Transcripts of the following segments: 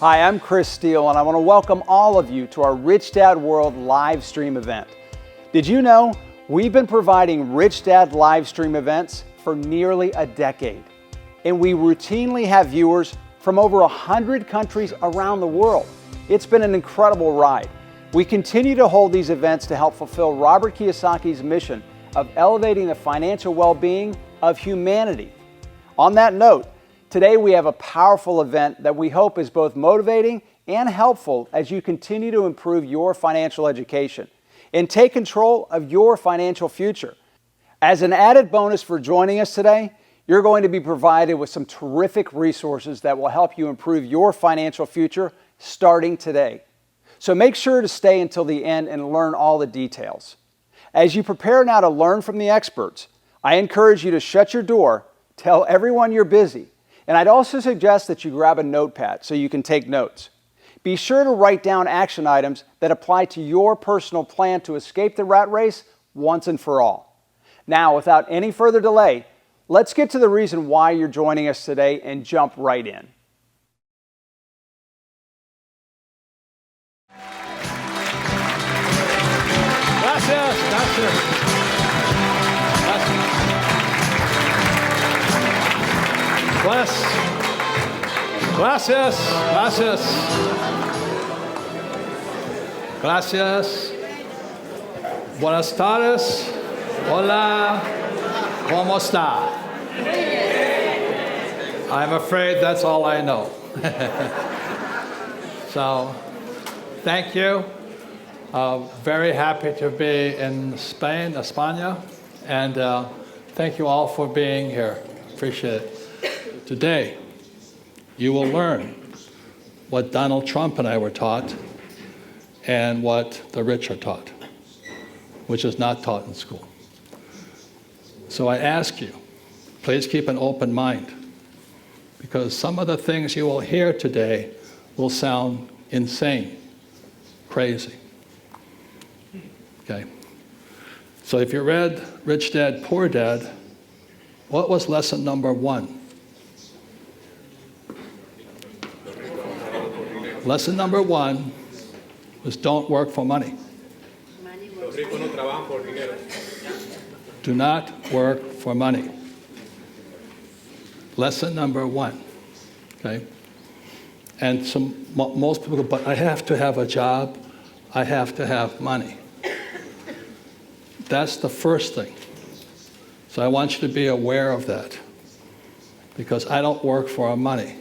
Hi, I'm Chris Steele, and I want to welcome all of you to our Rich Dad World live stream event. Did you know we've been providing Rich Dad live stream events for nearly a decade, and we routinely have viewers from over 100 countries around the world. It's been an incredible ride. We continue to hold these events to help fulfill Robert Kiyosaki's mission of elevating the financial well-being of humanity. On that note, today we have a powerful event that we hope is both motivating and helpful as you continue to improve your financial education and take control of your financial future. As an added bonus for joining us today, you're going to be provided with some terrific resources that will help you improve your financial future starting today. So make sure to stay until the end and learn all the details. As you prepare now to learn from the experts, I encourage you to shut your door, tell everyone you're busy, and I'd also suggest that you grab a notepad so you can take notes. Be sure to write down action items that apply to your personal plan to escape the rat race once and for all. Now, without any further delay, let's get to the reason why you're joining us today and jump right in. Gracias, gracias. Gracias, gracias. Gracias. Buenas tardes. Hola. ¿Cómo está? I'm afraid that's all I know. So, thank you. Very happy to be in Spain, España, and thank you all for being here. Appreciate it. Today, you will learn what Donald Trump and I were taught and what the rich are taught, which is not taught in school. So I ask you, please keep an open mind, because some of the things you will hear today will sound insane, crazy. Okay? So if you read Rich Dad, Poor Dad, what was lesson number 1? Lesson number 1 was don't work for money. Do not work for money. Lesson number 1. Okay? And most people go, but I have to have a job. I have to have money. That's the first thing. So I want you to be aware of that, because I don't work for money.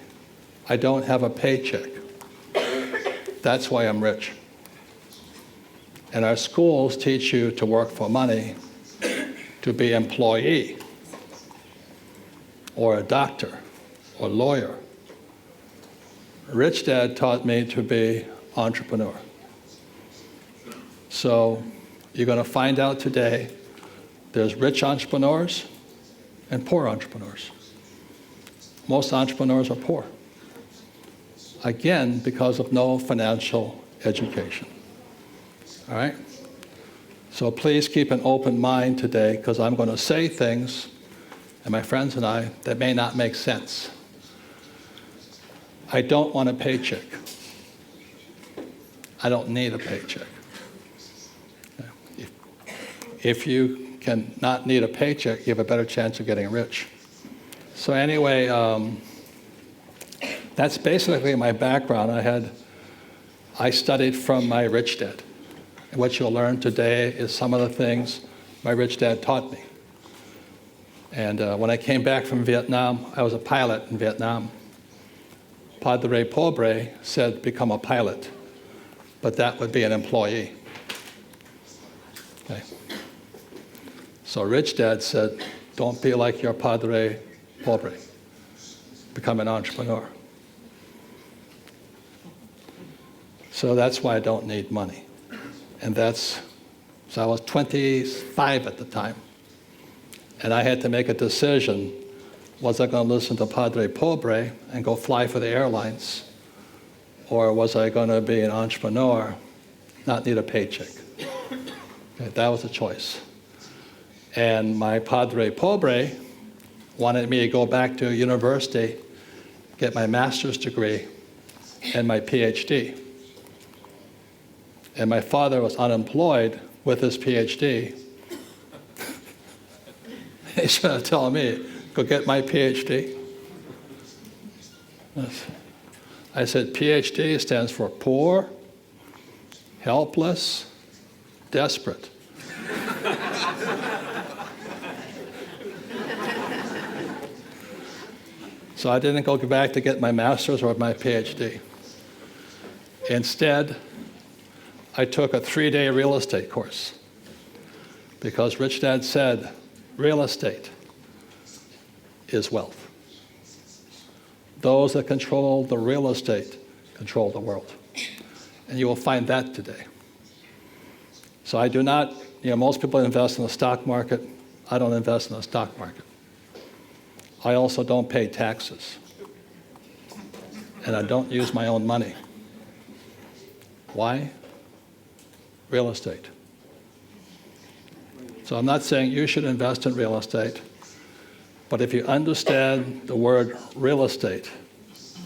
I don't have a paycheck. That's why I'm rich. And our schools teach you to work for money, to be an employee, or a doctor, or lawyer. Rich Dad taught me to be entrepreneur. So you're going to find out today there's rich entrepreneurs and poor entrepreneurs. Most entrepreneurs are poor. Again, because of no financial education. All right? So please keep an open mind today, because I'm going to say things, and my friends and I, that may not make sense. I don't want a paycheck. I don't need a paycheck. If you can not need a paycheck, you have a better chance of getting rich. So anyway, that's basically my background. I studied from my rich dad. And what you'll learn today is some of the things my rich dad taught me. And when I came back from Vietnam, I was a pilot in Vietnam. Padre Pobre said, become a pilot, but that would be an employee. Okay. So rich dad said, don't be like your Padre Pobre. Become an entrepreneur. So that's why I don't need money. And so I was 25 at the time. And I had to make a decision. Was I going to listen to Padre Pobre and go fly for the airlines? Or was I going to be an entrepreneur, not need a paycheck? Okay, that was the choice. And my Padre Pobre wanted me to go back to university, get my master's degree, and my PhD. And my father was unemployed with his PhD. He should have told me, go get my PhD. I said, PhD stands for poor, helpless, desperate. So I didn't go back to get my master's or my PhD. Instead, I took a 3-day real estate course because Rich Dad said real estate is wealth. Those that control the real estate control the world. And you will find that today. So I do not, most people invest in the stock market. I don't invest in the stock market. I also don't pay taxes. And I don't use my own money. Why? Real estate. So I'm not saying you should invest in real estate, but if you understand the word real estate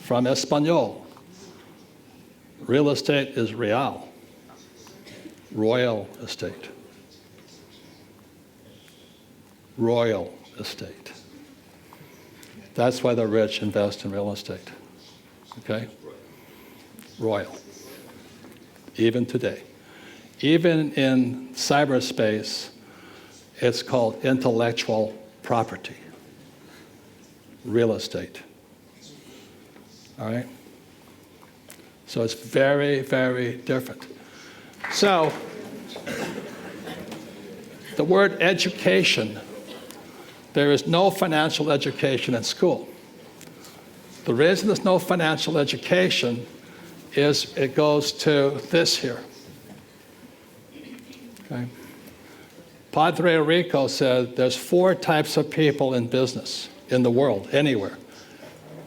from Espanol, real estate is real, royal estate. Royal estate. That's why the rich invest in real estate. Okay? Royal. Even today. Even in cyberspace, it's called intellectual property. Real estate. All right? So it's very, very different. So, the word education, there is no financial education in school. The reason there's no financial education is it goes to this here. Okay? Padre Rico said there's 4 types of people in business in the world, anywhere.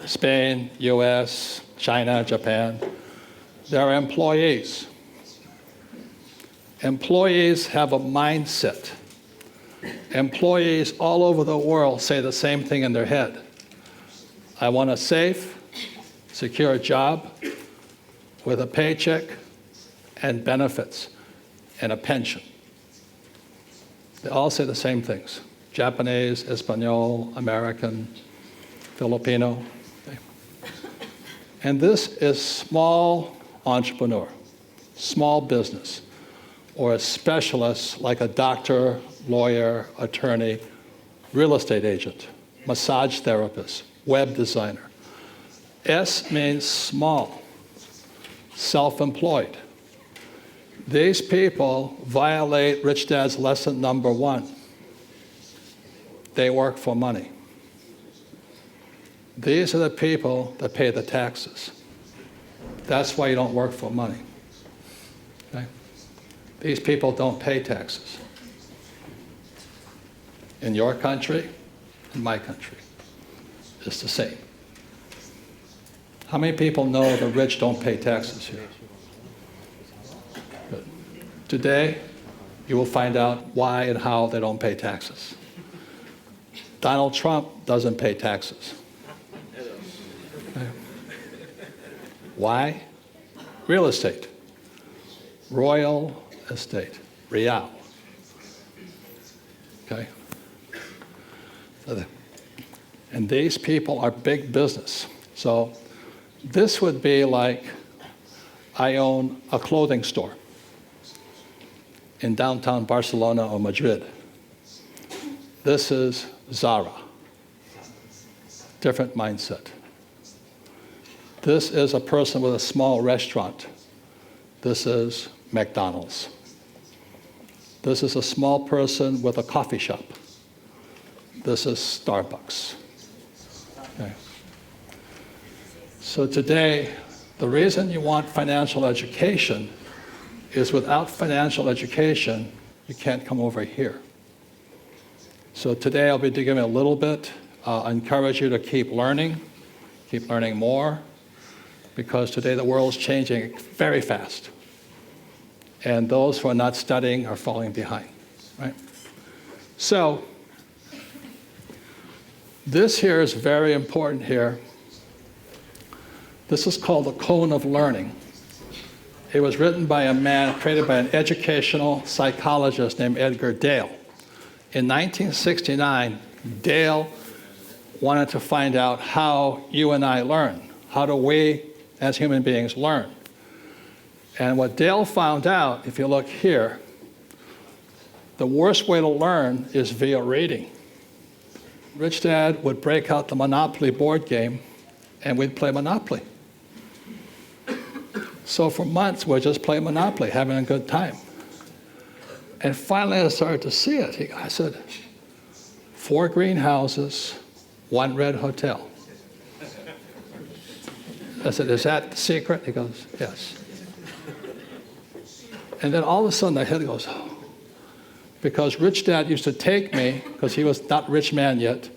Spain, US, China, Japan. There are employees. Employees have a mindset. Employees all over the world say the same thing in their head. I want a safe, secure job with a paycheck and benefits and a pension. They all say the same things. Japanese, Espanol, American, Filipino. Okay. And this is small entrepreneur, small business, or a specialist like a doctor, lawyer, attorney, real estate agent, massage therapist, web designer. S means small, self-employed. These people violate Rich Dad's lesson number 1. They work for money. These are the people that pay the taxes. That's why you don't work for money. Okay? These people don't pay taxes. In your country, in my country, it's the same. How many people know the rich don't pay taxes here? Good. Today, you will find out why and how they don't pay taxes. Donald Trump doesn't pay taxes. Okay. Why? Real estate. Royal estate. Real. Okay? And these people are big business. So this would be like I own a clothing store in downtown Barcelona or Madrid. This is Zara. Different mindset. This is a person with a small restaurant. This is McDonald's. This is a small person with a coffee shop. This is Starbucks. Okay. So today, the reason you want financial education is without financial education, you can't come over here. So today I'll be giving a little bit. I encourage you to keep learning more, because today the world's changing very fast. And those who are not studying are falling behind, right? So this here is very important here. This is called the Cone of Learning. It was written by a man, created by an educational psychologist named Edgar Dale. In 1969, Dale wanted to find out how you and I learn. How do we, as human beings, learn? And what Dale found out, if you look here, the worst way to learn is via reading. Rich Dad would break out the Monopoly board game, and we'd play Monopoly. So for months, we'd just play Monopoly, having a good time. And finally, I started to see it. I said, 4 greenhouses, 1 red hotel. I said, is that the secret? He goes, yes. And then all of a sudden, the head goes, oh. Because Rich Dad used to take me, because he was not a rich man yet,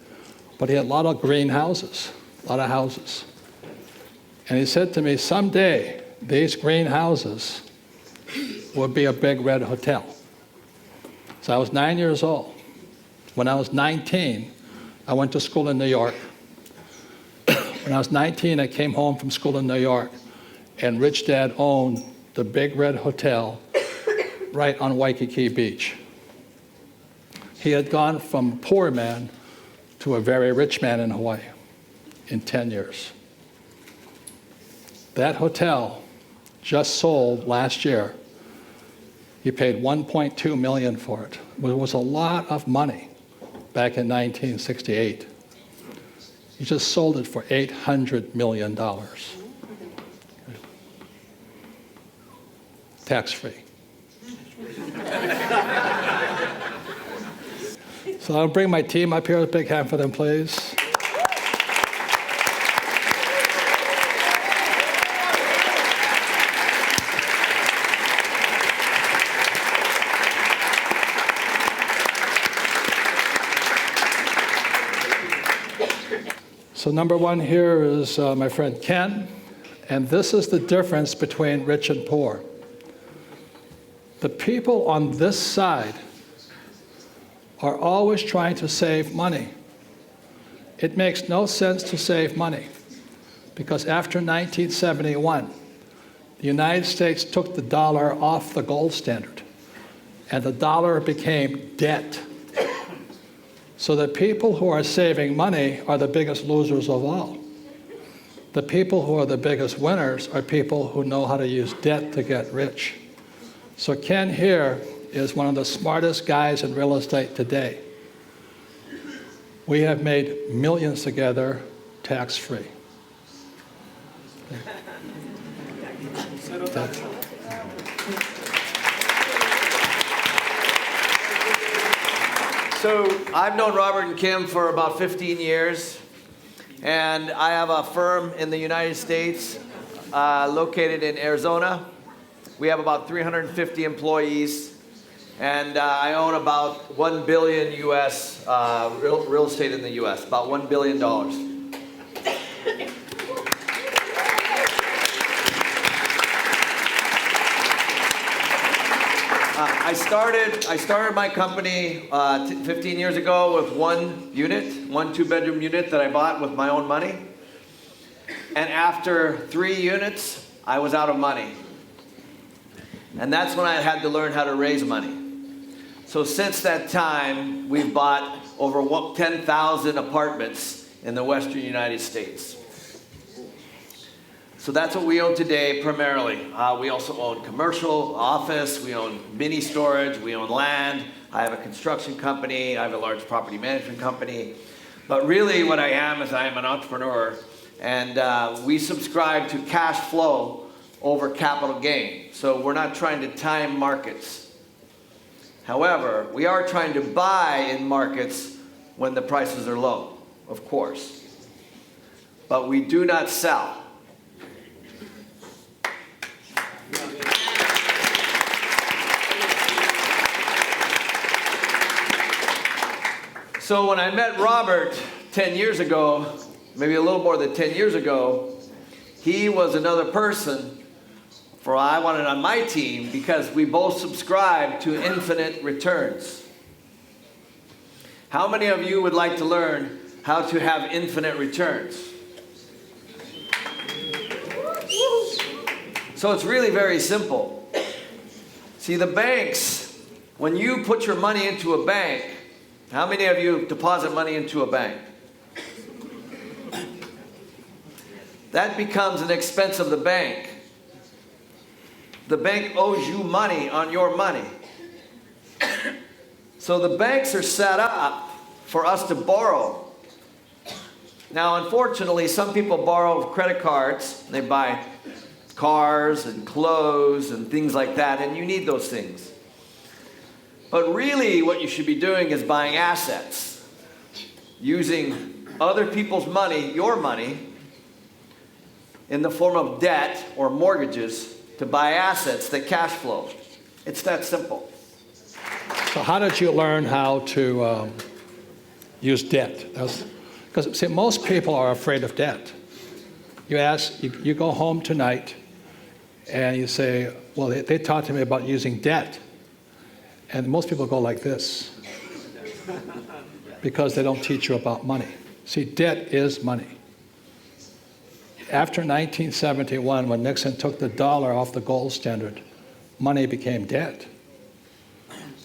but he had a lot of greenhouses, a lot of houses. And he said to me, someday, these greenhouses will be a big red hotel. So I was 9 years old. When I was 19, I went to school in New York. When I was 19, I came home from school in New York, and Rich Dad owned the Big Red Hotel right on Waikiki Beach. He had gone from a poor man to a very rich man in Hawaii in 10 years. That hotel just sold last year. He paid $1.2 million for it. It was a lot of money back in 1968. He just sold it for $800 million. Tax-free. So I'll bring my team up here. A big hand for them, please. So number 1 here is my friend Ken, and this is the difference between rich and poor. The people on this side are always trying to save money. It makes no sense to save money because after 1971, the United States took the dollar off the gold standard and the dollar became debt. So the people who are saving money are the biggest losers of all. The people who are the biggest winners are people who know how to use debt to get rich. So Ken here is one of the smartest guys in real estate today. We have made millions together, tax-free. So I've known Robert and Kim for about 15 years, and I have a firm in the United States located in Arizona. We have about 350 employees. And I own about $1 billion U.S. Real estate in the U.S., about $1 billion. I started my company 15 years ago with 1 unit, 1 2-bedroom unit that I bought with my own money. And after 3 units, I was out of money. And that's when I had to learn how to raise money. So since that time, we've bought over 10,000 apartments in the western United States. So that's what we own today primarily. We also own commercial, office, we own mini storage, we own land. I have a construction company, I have a large property management company. But really what I am is I am an entrepreneur, and we subscribe to cash flow over capital gain. So we're not trying to time markets. However, we are trying to buy in markets when the prices are low, of course. But we do not sell. So when I met Robert 10 years ago, maybe a little more than 10 years ago, he was another person for I wanted on my team because we both subscribe to infinite returns. How many of you would like to learn how to have infinite returns? So it's really very simple. See, the banks, when you put your money into a bank, how many of you deposit money into a bank? That becomes an expense of the bank. The bank owes you money on your money. So the banks are set up for us to borrow. Now, unfortunately, some people borrow credit cards. They buy cars and clothes and things like that, and you need those things. But really, what you should be doing is buying assets, using other people's money, your money, in the form of debt or mortgages to buy assets that cash flow. It's that simple. So how did you learn how to use debt? Because, see, most people are afraid of debt. You go home tonight and you say, well, they taught me about using debt. And most people go like this because they don't teach you about money. See, debt is money. After 1971, when Nixon took the dollar off the gold standard, money became debt.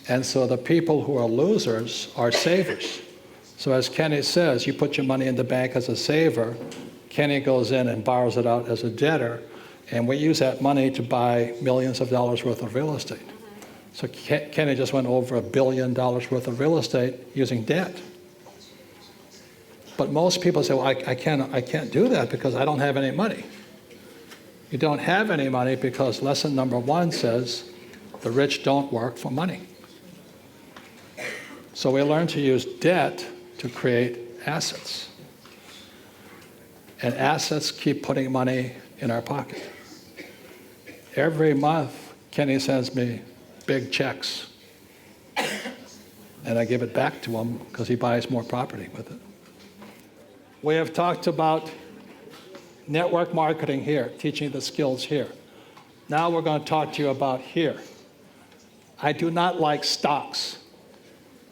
And so the people who are losers are savers. So as Kenny says, you put your money in the bank as a saver, Kenny goes in and borrows it out as a debtor, and we use that money to buy millions of dollars worth of real estate. So Kenny just went over $1 billion worth of real estate using debt. But most people say, well, I can't do that because I don't have any money. You don't have any money because lesson number 1 says the rich don't work for money. So we learn to use debt to create assets. And assets keep putting money in our pocket. Every month, Kenny sends me big checks. And I give it back to him because he buys more property with it. We have talked about network marketing here, teaching the skills here. Now we're going to talk to you about here. I do not like stocks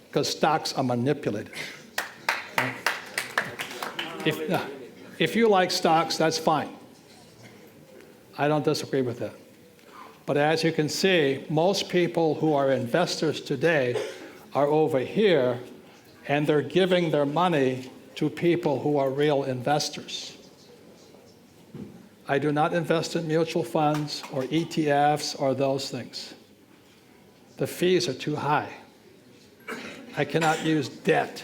because stocks are manipulated. If you like stocks, that's fine. I don't disagree with that. But as you can see, most people who are investors today are over here, and they're giving their money to people who are real investors. I do not invest in mutual funds or ETFs or those things. The fees are too high. I cannot use debt,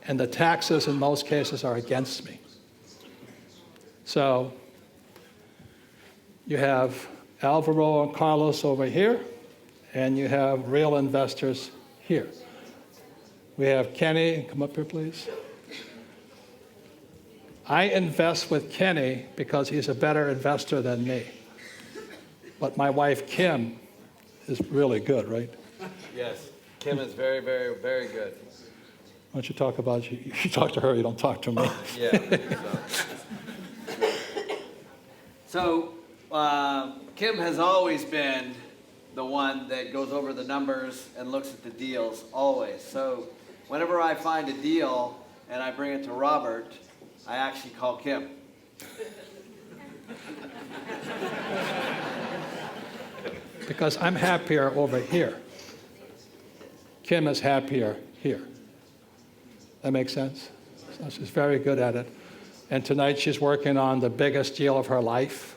and the taxes in most cases are against me. So you have Alvaro and Carlos over here, and you have real investors here. We have Kenny, come up here please. I invest with Kenny because he's a better investor than me. But my wife, Kim, is really good, right? Yes, Kim is very, very, very good. Why don't you talk about, you talk to her, you don't talk to me. Yeah. So Kim has always been the one that goes over the numbers and looks at the deals, always. So whenever I find a deal and I bring it to Robert, I actually call Kim. Because I'm happier over here. Kim is happier here. That makes sense? So she's very good at it. And tonight she's working on the biggest deal of her life.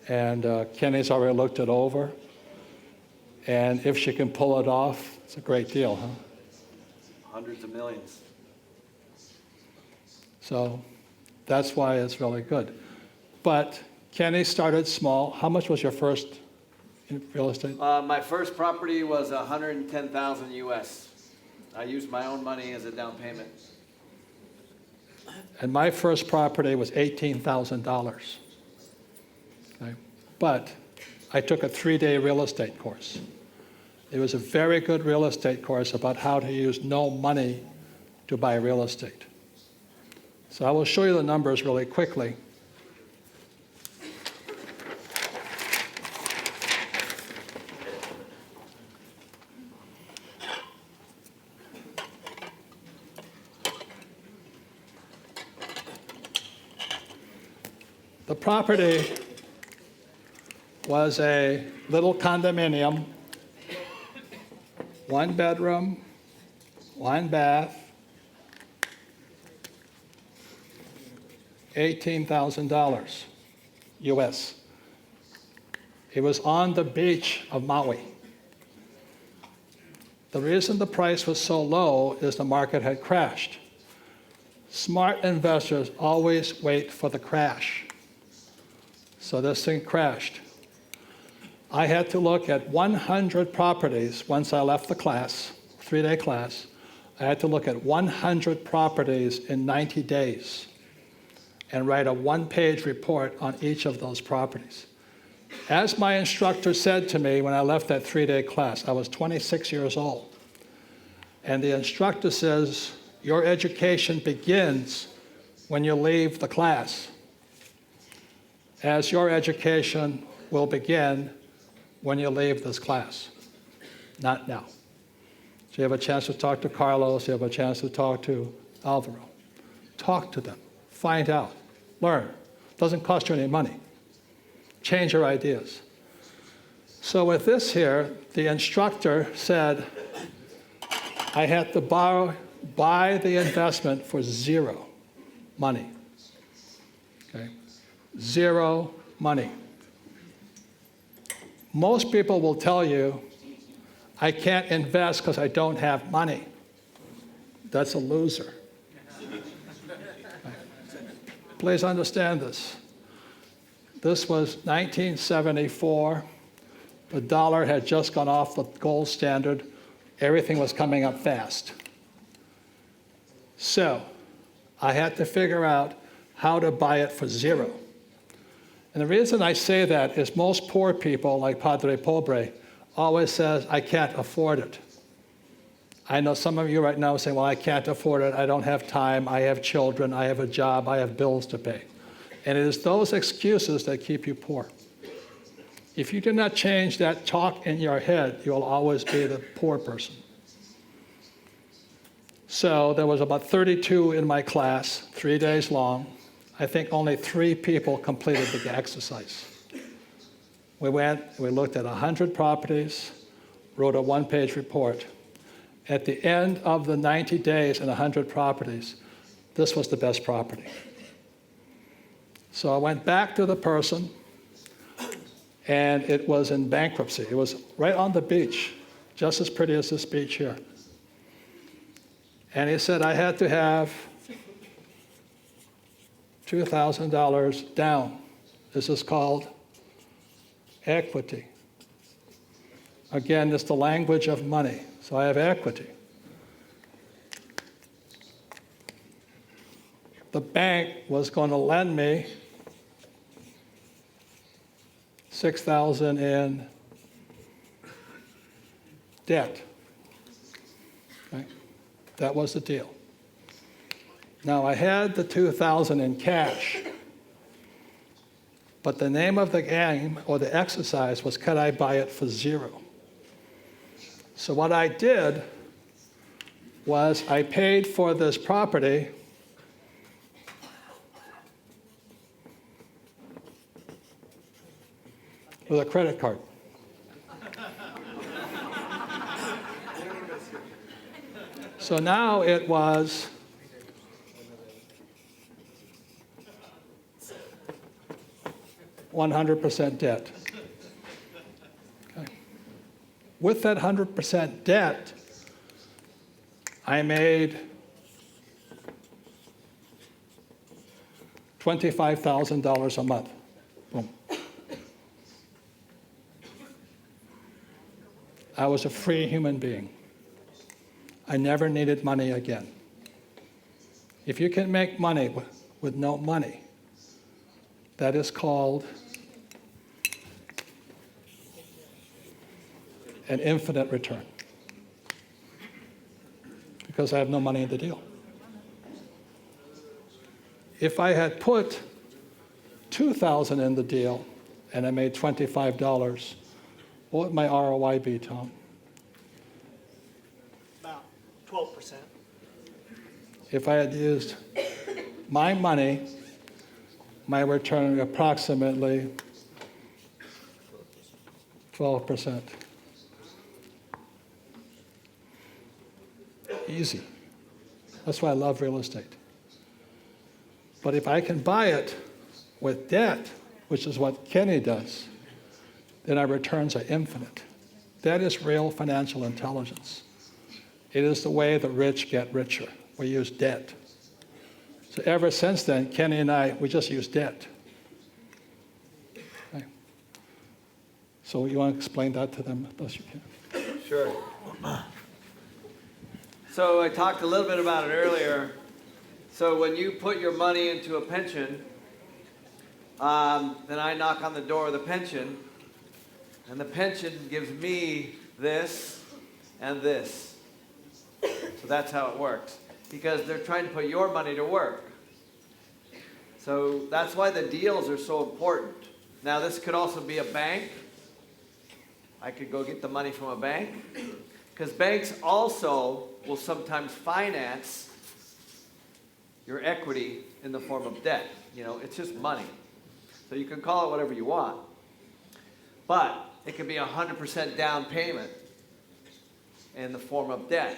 And Kenny's already looked it over. And if she can pull it off, it's a great deal, huh? Hundreds of millions. So that's why it's really good. But Kenny started small. How much was your first in real estate? My first property was $110,000 US. I used my own money as a down payment. And my first property was $18,000. Okay? But I took a 3-day real estate course. It was a very good real estate course about how to use no money to buy real estate. So I will show you the numbers really quickly. The property was a little condominium, 1 bedroom, 1 bath, $18,000 US. It was on the beach of Maui. The reason the price was so low is the market had crashed. Smart investors always wait for the crash. So this thing crashed. I had to look at 100 properties once I left the class, 3-day class. I had to look at 100 properties in 90 days and write a 1-page report on each of those properties. As my instructor said to me when I left that 3-day class, I was 26 years old. And the instructor says, your education begins when you leave the class, as your education will begin when you leave this class, not now. So you have a chance to talk to Carlos, you have a chance to talk to Alvaro. Talk to them, find out, learn. Doesn't cost you any money. Change your ideas. So with this here, the instructor said I had to buy the investment for 0 money. Okay? 0 money. Most people will tell you, I can't invest because I don't have money. That's a loser. Please understand this. This was 1974. The dollar had just gone off the gold standard. Everything was coming up fast. So I had to figure out how to buy it for 0. And the reason I say that is most poor people, like Padre Pobre, always says, I can't afford it. I know some of you right now are saying, well, I can't afford it. I don't have time. I have children. I have a job. I have bills to pay. And it is those excuses that keep you poor. If you do not change that talk in your head, you'll always be the poor person. So there was about 32 in my class, 3 days long. I think only 3 people completed the exercise. We went, we looked at 100 properties, wrote a 1-page report. At the end of the 90 days and 100 properties, this was the best property. So I went back to the person, and it was in bankruptcy. It was right on the beach, just as pretty as this beach here. And he said I had to have $2,000 down. This is called equity. Again, it's the language of money. So I have equity. The bank was going to lend me $6,000 in debt. Okay? That was the deal. Now, I had the $2,000 in cash, but the name of the game or the exercise was, could I buy it for 0? So what I did was I paid for this property with a credit card. So now it was $100% debt. Okay. With that 100% debt, I made $25,000 a month. Boom. I was a free human being. I never needed money again. If you can make money with no money, that is called an infinite return, because I have no money in the deal. If I had put $2,000 in the deal and I made $25, what would my ROI be, Tom? About 12%. If I had used my money, my return would be approximately 12%. Easy. That's why I love real estate. But if I can buy it with debt, which is what Kenny does, then our returns are infinite. That is real financial intelligence. It is the way the rich get richer. We use debt. So ever since then, Kenny and I, we just use debt. Okay. So you want to explain that to them as best you can? Sure. So I talked a little bit about it earlier. So when you put your money into a pension, then I knock on the door of the pension, and the pension gives me this and this. So that's how it works. Because they're trying to put your money to work. So that's why the deals are so important. Now this could also be a bank. I could go get the money from a bank. Because banks also will sometimes finance your equity in the form of debt. You know, it's just money. So you can call it whatever you want. But it could be 100% down payment in the form of debt.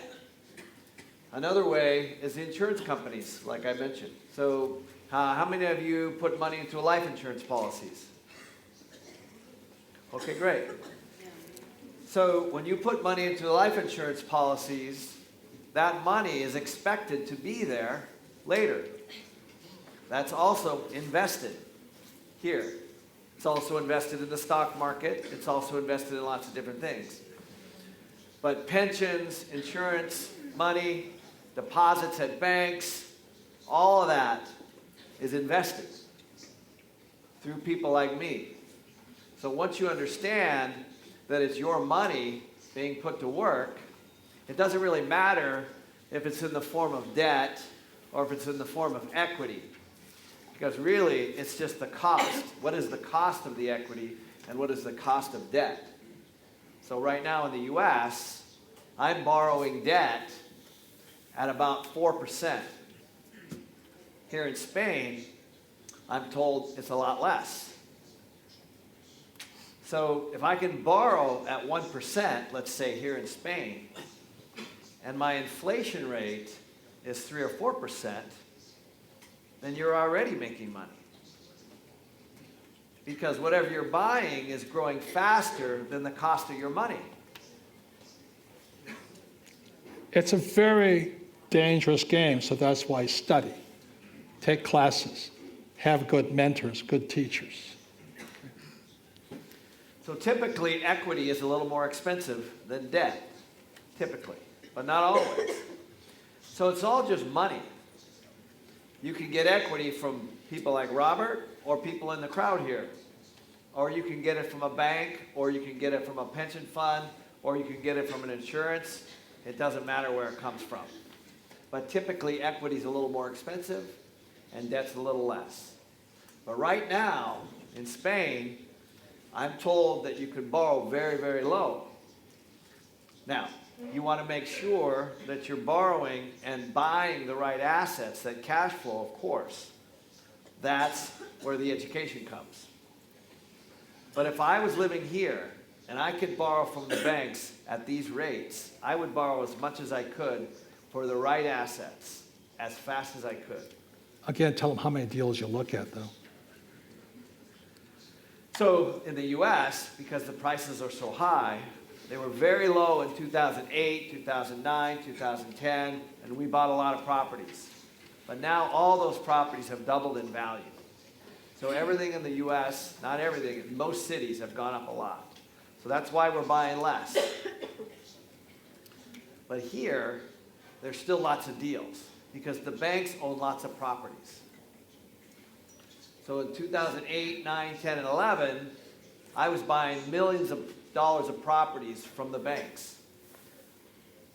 Another way is the insurance companies, like I mentioned. So how many of you put money into life insurance policies? Okay, great. So when you put money into life insurance policies, that money is expected to be there later. That's also invested here. It's also invested in the stock market. It's also invested in lots of different things. But pensions, insurance, money, deposits at banks, all of that is invested through people like me. So once you understand that it's your money being put to work, it doesn't really matter if it's in the form of debt or if it's in the form of equity. Because really, it's just the cost. What is the cost of the equity and what is the cost of debt? So right now in the US, I'm borrowing debt at about 4%. Here in Spain, I'm told it's a lot less. So if I can borrow at 1%, let's say here in Spain, and my inflation rate is 3 or 4%, then you're already making money. Because whatever you're buying is growing faster than the cost of your money. It's a very dangerous game, so that's why study. Take classes. Have good mentors, good teachers. So typically, equity is a little more expensive than debt. Typically, but not always. So it's all just money. You can get equity from people like Robert or people in the crowd here. Or you can get it from a bank, or you can get it from a pension fund, or you can get it from an insurance. It doesn't matter where it comes from. But typically, equity is a little more expensive, and debt's a little less. But right now, in Spain, I'm told that you can borrow very, very low. Now, you want to make sure that you're borrowing and buying the right assets, that cash flow, of course. That's where the education comes. But if I was living here and I could borrow from the banks at these rates, I would borrow as much as I could for the right assets as fast as I could. Again, tell them how many deals you look at, though. So in the US, because the prices are so high, they were very low in 2008, 2009, 2010, and we bought a lot of properties. But now all those properties have doubled in value. So everything in the US, not everything, most cities have gone up a lot. So that's why we're buying less. But here, there's still lots of deals because the banks own lots of properties. So in 2008, 9, 10, and 11, I was buying millions of dollars of properties from the banks,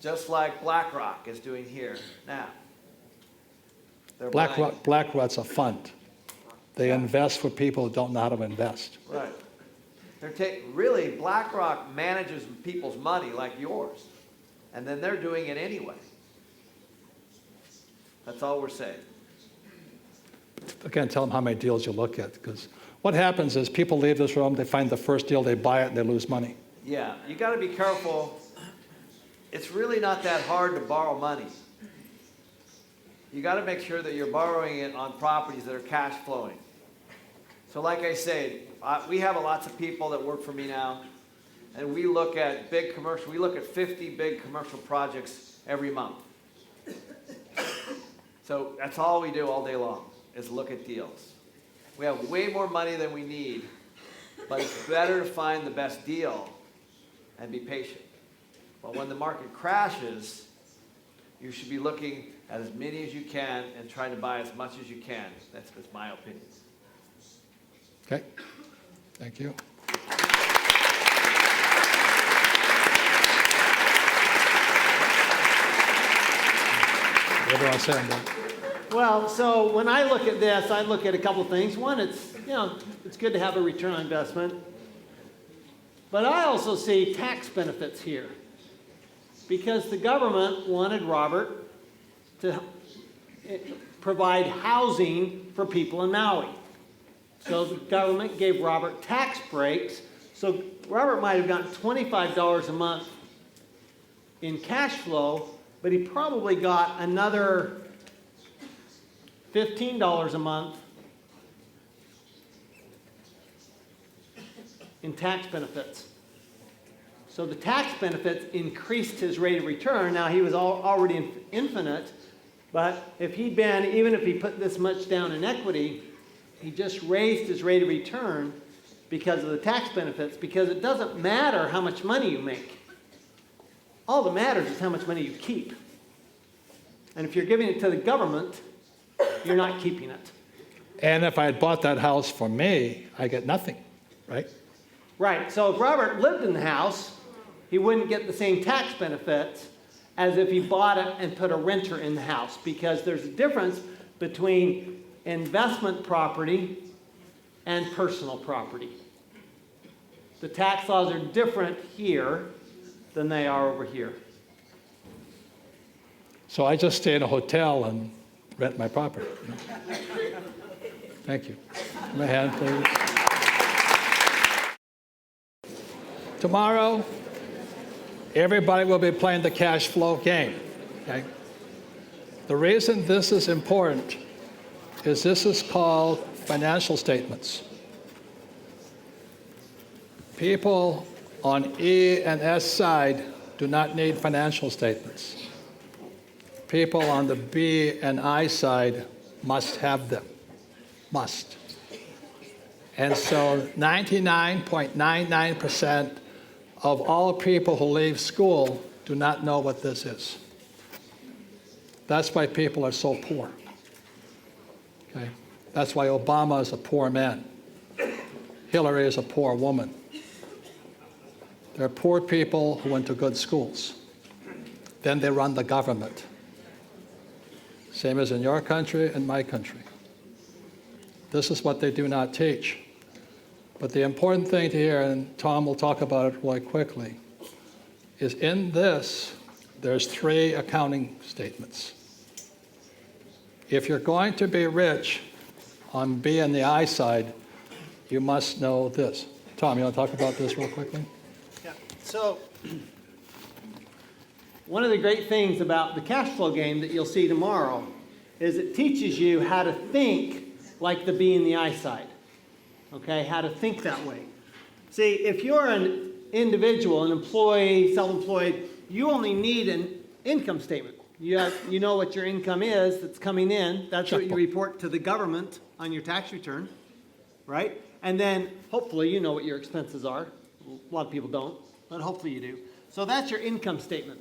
just like BlackRock is doing here now. BlackRock's a fund. They invest for people who don't know how to invest. Right. Really, BlackRock manages people's money like yours, and then they're doing it anyway. That's all we're saying. Again, tell them how many deals you look at, because What happens is people leave this room, they find the first deal, they buy it, and they lose money. Yeah, you got to be careful. It's really not that hard to borrow money. You got to make sure that you're borrowing it on properties that are cash flowing. So like I say, we have lots of people that work for me now, and we look at big commercial, we look at 50 big commercial projects every month. So that's all we do all day long, is look at deals. We have way more money than we need, but it's better to find the best deal and be patient. But when the market crashes, you should be looking at as many as you can and trying to buy as much as you can. That's my opinion. Okay, thank you. What do I say on that? Well, so when I look at this, I look at a couple things. One, it's good to have a return on investment. But I also see tax benefits here. Because the government wanted Robert to provide housing for people in Maui. So the government gave Robert tax breaks. So Robert might have gotten $25 a month in cash flow, but he probably got another $15 a month in tax benefits. So the tax benefits increased his rate of return. Now, he was already infinite, but if he'd been, even if he put this much down in equity, he just raised his rate of return because of the tax benefits, because it doesn't matter how much money you make. All that matters is how much money you keep. And if you're giving it to the government, you're not keeping it. And if I had bought that house for me, I get nothing, right? Right. So if Robert lived in the house, he wouldn't get the same tax benefits as if he bought it and put a renter in the house, because there's a difference between investment property and personal property. The tax laws are different here than they are over here. So I just stay in a hotel and rent my property. Thank you. My hand, please. Tomorrow, everybody will be playing the cash flow game. Okay? The reason this is important is this is called financial statements. People on E and S side do not need financial statements. People on the B and I side must have them. Must. And so 99.99% of all people who leave school do not know what this is. That's why people are so poor. Okay? That's why Obama is a poor man. Hillary is a poor woman. They're poor people who went to good schools. Then they run the government. Same as in your country and my country. This is what they do not teach. But the important thing to hear, and Tom will talk about it really quickly, is in this, there's 3 accounting statements. If you're going to be rich on B and the I side, you must know this. Tom, you want to talk about this real quickly? Yeah. So one of the great things about the cash flow game that you'll see tomorrow is it teaches you how to think like the B and the I side. Okay, how to think that way. See, if you're an individual, an employee, self-employed, you only need an income statement. You know what your income is that's coming in. That's what you report to the government on your tax return, right? And then hopefully you know what your expenses are. A lot of people don't, but hopefully you do. So that's your income statement.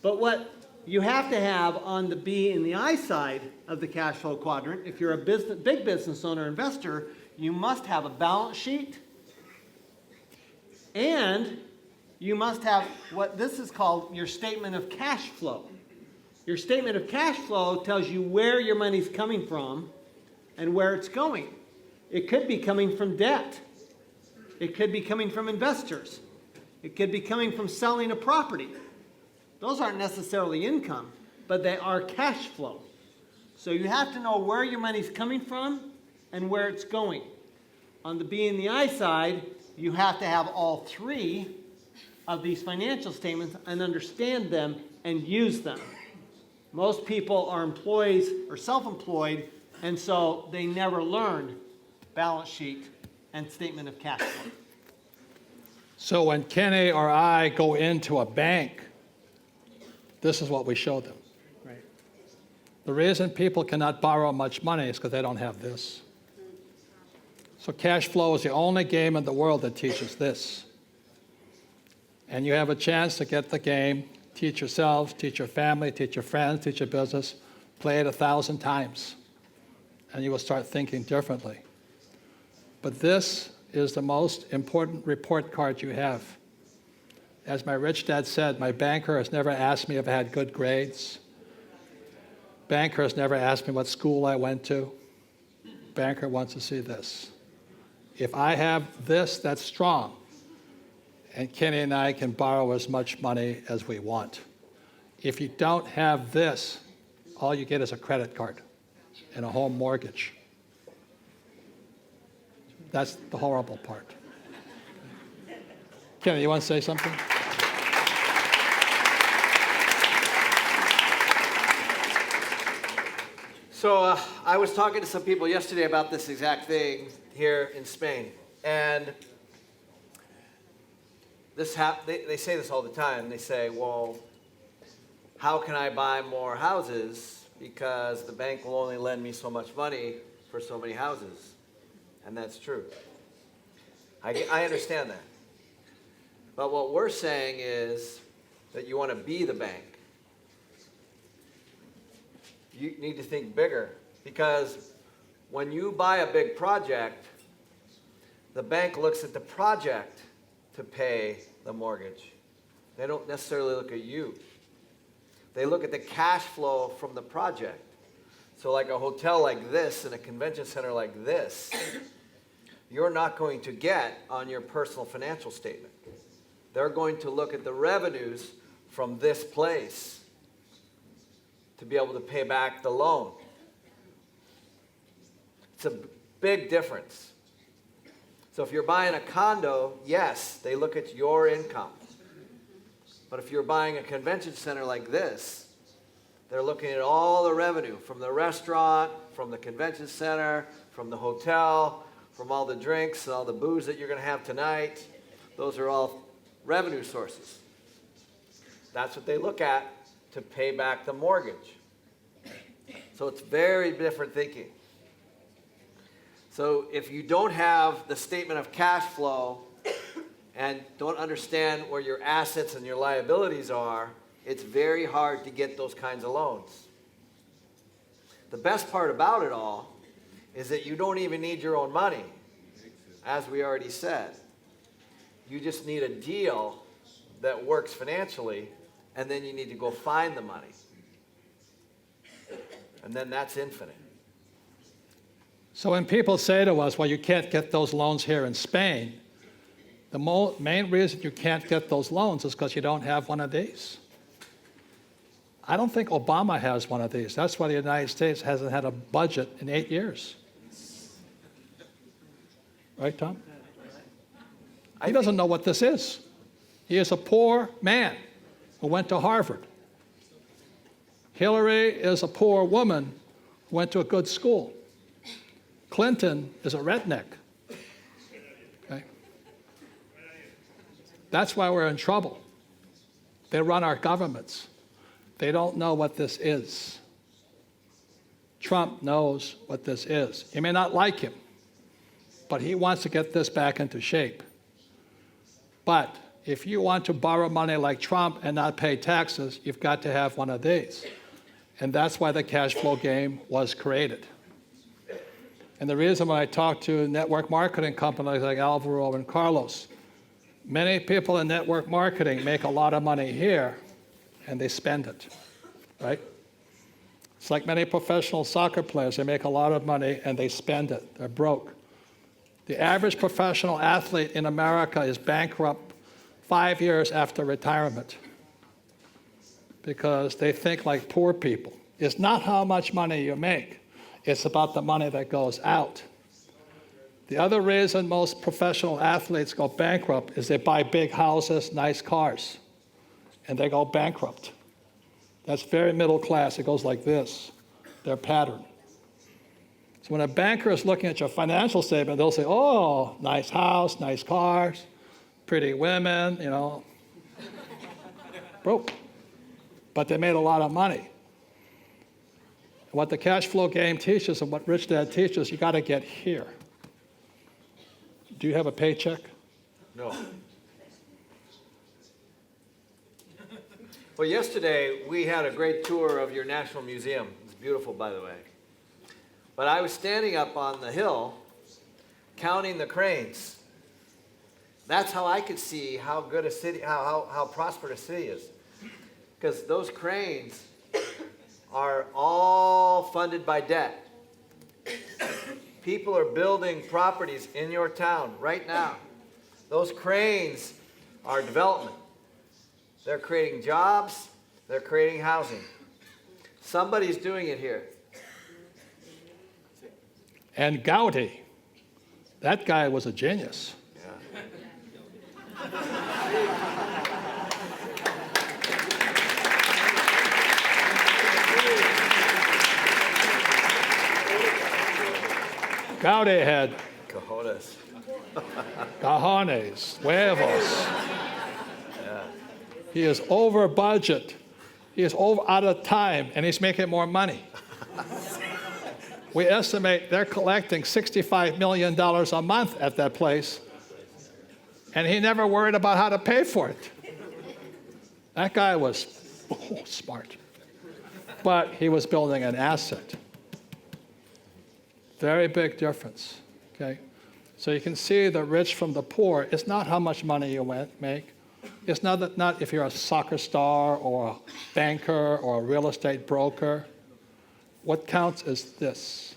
But what you have to have on the B and the I side of the cash flow quadrant, if you're a big business owner, investor, you must have a balance sheet, and you must have what this is called your statement of cash flow. Your statement of cash flow tells you where your money's coming from and where it's going. It could be coming from debt. It could be coming from investors. It could be coming from selling a property. Those aren't necessarily income, but they are cash flow. So you have to know where your money's coming from and where it's going. On the B and the I side, you have to have all three of these financial statements and understand them and use them. Most people are employees or self-employed, and so they never learn balance sheet and statement of cash flow. So when Kenny or I go into a bank, this is what we show them. Right. The reason people cannot borrow much money is because they don't have this. So cash flow is the only game in the world that teaches this. And you have a chance to get the game, teach yourselves, teach your family, teach your friends, teach your business, play it 1,000 times, and you will start thinking differently. But this is the most important report card you have. As my rich dad said, my banker has never asked me if I had good grades. Banker has never asked me what school I went to. Banker wants to see this. If I have this, that's strong. And Kenny and I can borrow as much money as we want. If you don't have this, all you get is a credit card and a home mortgage. That's the horrible part. Kenny, you want to say something? So I was talking to some people yesterday about this exact thing here in Spain. And they say this all the time. They say, well, how can I buy more houses? Because the bank will only lend me so much money for so many houses. And that's true. I understand that. But what we're saying is that you want to be the bank. You need to think bigger. Because when you buy a big project, the bank looks at the project to pay the mortgage. They don't necessarily look at you. They look at the cash flow from the project. So like a hotel like this and a convention center like this, you're not going to get on your personal financial statement. They're going to look at the revenues from this place to be able to pay back the loan. It's a big difference. So if you're buying a condo, yes, they look at your income. But if you're buying a convention center like this, they're looking at all the revenue from the restaurant, from the convention center, from the hotel, from all the drinks and all the booze that you're going to have tonight. Those are all revenue sources. That's what they look at to pay back the mortgage. So it's very different thinking. So if you don't have the statement of cash flow and don't understand where your assets and your liabilities are, it's very hard to get those kinds of loans. The best part about it all is that you don't even need your own money, as we already said. You just need a deal that works financially, and then you need to go find the money. And then that's infinite. So when people say to us, well, you can't get those loans here in Spain, the main reason you can't get those loans is because you don't have one of these. I don't think Obama has one of these. That's why the United States hasn't had a budget in 8 years. Right, Tom? He doesn't know what this is. He is a poor man who went to Harvard. Hillary is a poor woman who went to a good school. Clinton is a redneck. Okay? That's why we're in trouble. They run our governments. They don't know what this is. Trump knows what this is. You may not like him, but he wants to get this back into shape. But if you want to borrow money like Trump and not pay taxes, you've got to have one of these. And that's why the cash flow game was created. And the reason when I talk to network marketing companies like Alvaro and Carlos, many people in network marketing make a lot of money here and they spend it, right? It's like many professional soccer players. They make a lot of money and they spend it. They're broke. The average professional athlete in America is bankrupt 5 years after retirement because they think like poor people. It's not how much money you make. It's about the money that goes out. The other reason most professional athletes go bankrupt is they buy big houses, nice cars, and they go bankrupt. That's very middle class. It goes like this, their pattern. So when a banker is looking at your financial statement, they'll say, oh, nice house, nice cars, pretty women, broke. But they made a lot of money. What the cash flow game teaches and what Rich Dad teaches, you got to get here. Do you have a paycheck? No. Well, yesterday we had a great tour of your National Museum. It's beautiful, by the way. But I was standing up on the hill counting the cranes. That's how I could see how good a city, how prosperous a city is. Because those cranes are all funded by debt. People are building properties in your town right now. Those cranes are development. They're creating jobs. They're creating housing. Somebody's doing it here. And Gaudi, that guy was a genius. Gaudi had Cojones. cojones, huevos. He is over budget. He is out of time, and he's making more money. We estimate they're collecting $65 million a month at that place, and he never worried about how to pay for it. That guy was smart. But he was building an asset. Very big difference, okay? So you can see the rich from the poor. It's not how much money you make. It's not if you're a soccer star or a banker or a real estate broker. What counts is this.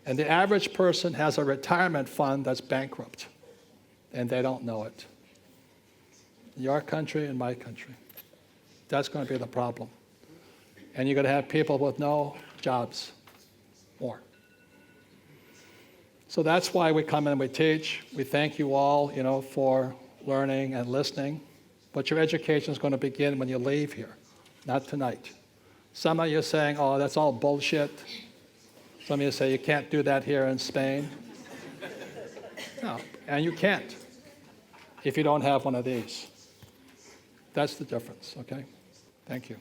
And the average person has a retirement fund that's bankrupt, and they don't know it. Your country and my country. That's going to be the problem. And you're going to have people with no jobs, more. So that's why we come in and we teach. We thank you all, for learning and listening. But your education is going to begin when you leave here, not tonight. Some of you are saying, oh, that's all bullshit. Some of you say you can't do that here in Spain. No, and you can't if you don't have one of these. That's the difference, okay? Thank you.